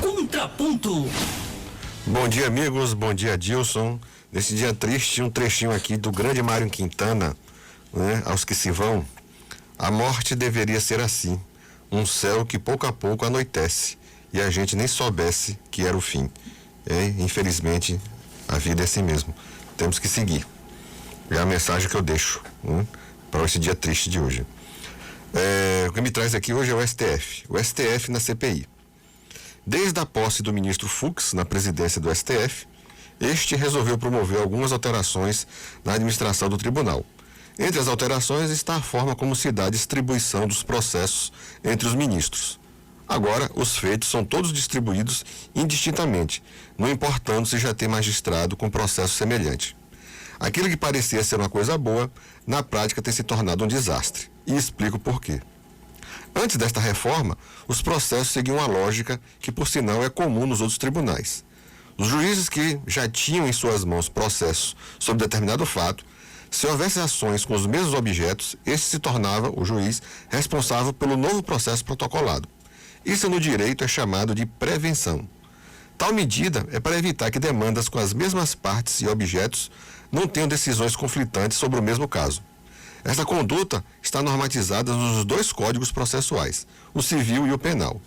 Contraponto. Bom dia, amigos. Bom dia, Dilson. Nesse dia triste, um trechinho aqui do grande Mário Quintana, né? Aos que se vão. A morte deveria ser assim, um céu que pouco a pouco anoitece e a gente nem soubesse que era o fim. Infelizmente, a vida é assim mesmo. Temos que seguir. É a mensagem que eu deixo, né, para esse dia triste de hoje. O que me traz aqui hoje é o STF. O STF na CPI. Desde a posse do ministro Fux na presidência do STF, este resolveu promover algumas alterações na administração do tribunal. Entre as alterações está a forma como se dá a distribuição dos processos entre os ministros. Agora, os feitos são todos distribuídos indistintamente, não importando se já tem magistrado com processo semelhante. Aquilo que parecia ser uma coisa boa, na prática tem se tornado um desastre. E explico por quê. Antes desta reforma, os processos seguiam uma lógica que, por sinal, é comum nos outros tribunais. Os juízes que já tinham em suas mãos processos sobre determinado fato, se houvesse ações com os mesmos objetos, este se tornava, o juiz, responsável pelo novo processo protocolado. Isso no direito é chamado de prevenção. Tal medida é para evitar que demandas com as mesmas partes e objetos não tenham decisões conflitantes sobre o mesmo caso. Essa conduta está normatizada nos dois códigos processuais, o civil e o penal.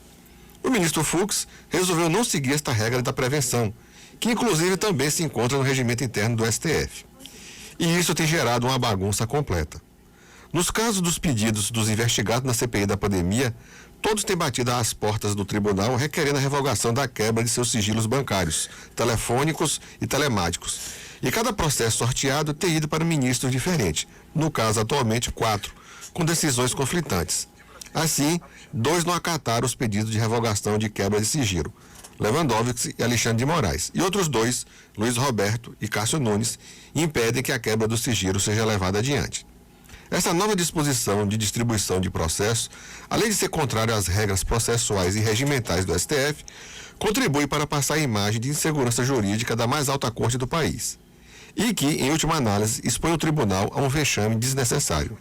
O ministro Fux resolveu não seguir esta regra da prevenção, que inclusive também se encontra no regimento interno do STF. E isso tem gerado uma bagunça completa. Nos casos dos pedidos dos investigados na CPI da pandemia, todos têm batido às portas do tribunal requerendo a revogação da quebra de seus sigilos bancários, telefônicos e telemáticos. E cada processo sorteado tem ido para ministros diferentes, no caso atualmente 4, com decisões conflitantes. Assim, 2 não acataram os pedidos de revogação de quebra de sigilo, Lewandowski e Alexandre de Moraes, e outros 2, Luiz Roberto e Cássio Nunes, impedem que a quebra do sigilo seja levada adiante. Essa nova disposição de distribuição de processos, além de ser contrária às regras processuais e regimentais do STF, contribui para passar a imagem de insegurança jurídica da mais alta corte do país. E que, em última análise, expõe o tribunal a um vexame desnecessário.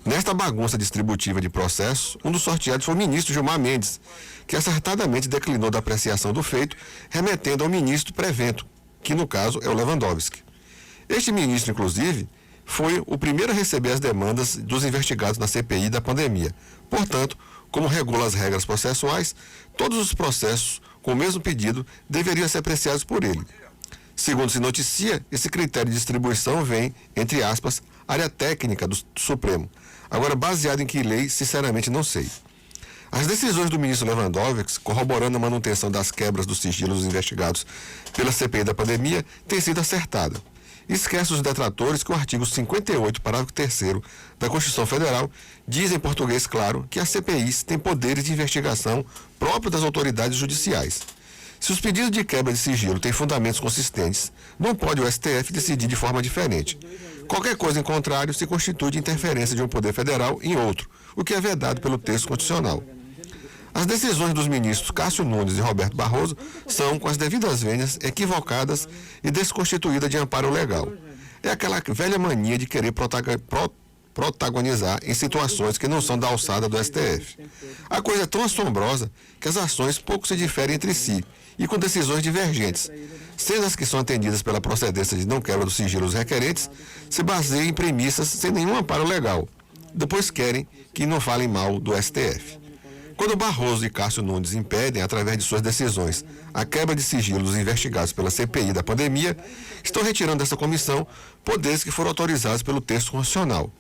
Nesta bagunça distributiva de processos, um dos sorteados foi o ministro Gilmar Mendes, que acertadamente declinou da apreciação do feito, remetendo ao ministro prevento, que no caso é o Lewandowski. Este ministro, inclusive, foi o primeiro a receber as demandas dos investigados na CPI da pandemia. Portanto, como regula as regras processuais, todos os processos com o mesmo pedido deveriam ser apreciados por ele. Segundo se noticia, esse critério de distribuição vem, entre aspas, área técnica do Supremo. Agora, baseado em que lei, sinceramente não sei. As decisões do ministro Lewandowski, corroborando a manutenção das quebras dos sigilos dos investigados pela CPI da pandemia, têm sido acertada. Esquece os detratores que o artigo 58, parágrafo 3º da Constituição Federal diz em português claro que as CPIs têm poderes de investigação próprios das autoridades judiciais. Se os pedidos de quebra de sigilo têm fundamentos consistentes, não pode o STF decidir de forma diferente. Qualquer coisa em contrário se constitui de interferência de um poder federal em outro, o que é vedado pelo texto constitucional. As decisões dos ministros Cássio Nunes e Roberto Barroso são, com as devidas vênias, equivocadas e desconstituídas de amparo legal. É aquela velha mania de querer protagonizar em situações que não são da alçada do STF. A coisa é tão assombrosa que as ações pouco se diferem entre si e com decisões divergentes, sendo as que são atendidas pela procedência de não quebra dos sigilos requerentes, se baseiam em premissas sem nenhum amparo legal. Depois querem que não falem mal do STF. Quando Barroso e Cássio Nunes impedem, através de suas decisões, a quebra de sigilos investigados pela CPI da pandemia, estão retirando dessa comissão poderes que foram autorizados pelo texto constitucional.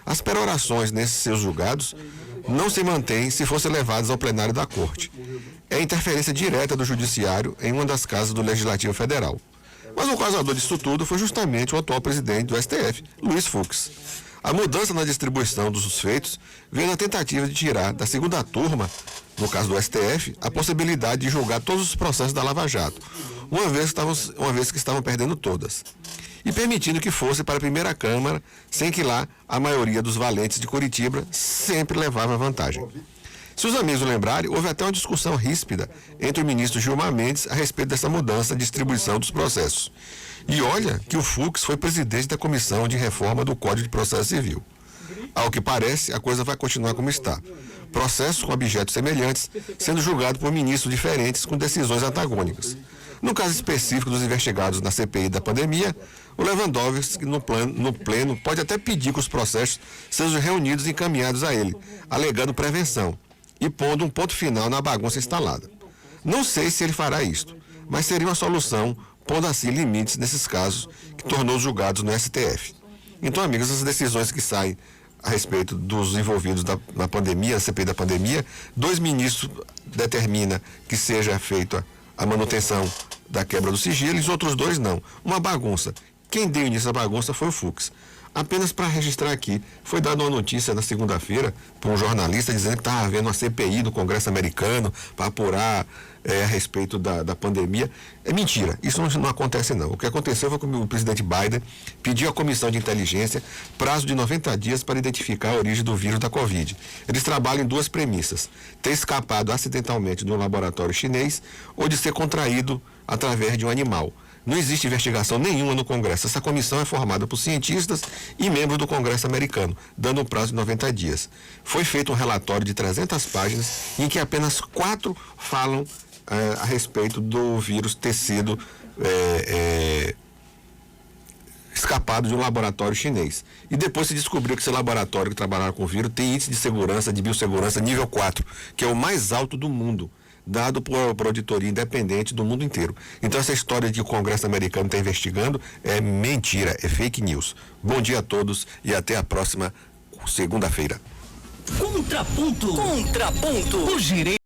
As perorações nesses seus julgados não se mantêm se fossem levadas ao plenário da Corte. É interferência direta do Judiciário em uma das casas do Legislativo Federal. Mas o causador disso tudo foi justamente o atual presidente do STF, Luiz Fux. A mudança na distribuição dos feitos veio na tentativa de tirar da segunda turma, no caso do STF, a possibilidade de julgar todos os processos da Lava Jato, uma vez que estavam perdendo todas, e permitindo que fosse para a primeira Câmara, sem que lá a maioria dos valentes de Curitiba sempre levava vantagem. Se os amigos lembrarem, houve até uma discussão ríspida entre o ministro Gilmar Mendes a respeito dessa mudança de distribuição dos processos. E olha que o Fux foi presidente da Comissão de Reforma do Código de Processo Civil. Ao que parece, a coisa vai continuar como está. processos com objetos semelhantes, sendo julgados por ministros diferentes com decisões antagônicas. No caso específico dos investigados na CPI da pandemia, o Lewandowski, no pleno, pode até pedir que os processos sejam reunidos e encaminhados a ele, alegando prevenção e pondo um ponto final na bagunça instalada. Não sei se ele fará isto, mas seria uma solução, pondo assim limites nesses casos que tornou os julgados no STF. Então, amigos, essas decisões que saem a respeito dos envolvidos na pandemia, na CPI da pandemia, 2 ministros determinam que seja feita a manutenção da quebra do sigilo e os outros 2 não. Uma bagunça. Quem deu início à bagunça foi o Fux. Apenas para registrar aqui, foi dada uma notícia na segunda-feira por um jornalista dizendo que estava havendo uma CPI do Congresso americano para apurar a respeito da pandemia. É mentira, isso não acontece não. O que aconteceu foi que o presidente Biden pediu à Comissão de Inteligência prazo de 90 dias para identificar a origem do vírus da Covid. Eles trabalham em 2 premissas: ter escapado acidentalmente de um laboratório chinês ou de ser contraído através de um animal. Não existe investigação nenhuma no Congresso. Essa comissão é formada por cientistas e membros do Congresso americano, dando um prazo de 90 dias. Foi feito um relatório de 300 páginas, em que apenas 4 falam a respeito do vírus ter sido escapado de um laboratório chinês. E depois se descobriu que esse laboratório que trabalhava com o vírus tem índice de segurança, de biossegurança nível 4, que é o mais alto do mundo, dado por auditoria independente do mundo inteiro. Então essa história de que o Congresso americano está investigando é mentira, é fake news. Bom dia a todos e até a próxima segunda-feira. Contraponto. O gerente